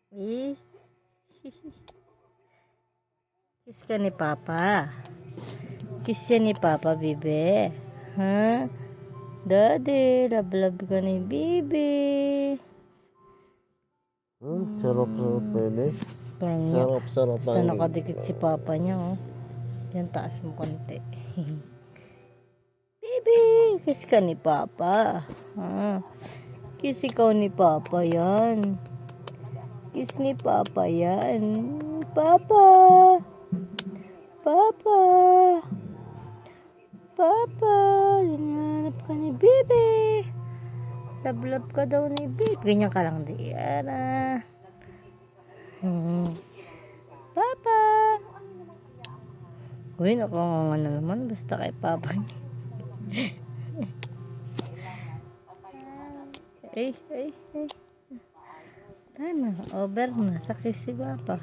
Eh, kiss ka ni Papa. Kiss yan ni Papa, bibe. Ha? Daddy, love ka ni bibe. Sarap pwede. Ganyan. Sarap Basta nakadikit si Papa niya, oh. Yan, taas mo konti. Bibi, kiss ka ni Papa. Ha? Kiss ikaw ni Papa yan. Kiss ni Papa yan. Papa. Papa. Papa. Hinahanap ka ni Bibi. Love ka daw ni Bibi. Ganyan ka lang di. Ara. Papa. Uy, nakanganga na naman. Basta kay Papa niya. Ay. Ano, over na. Sakit si Papa.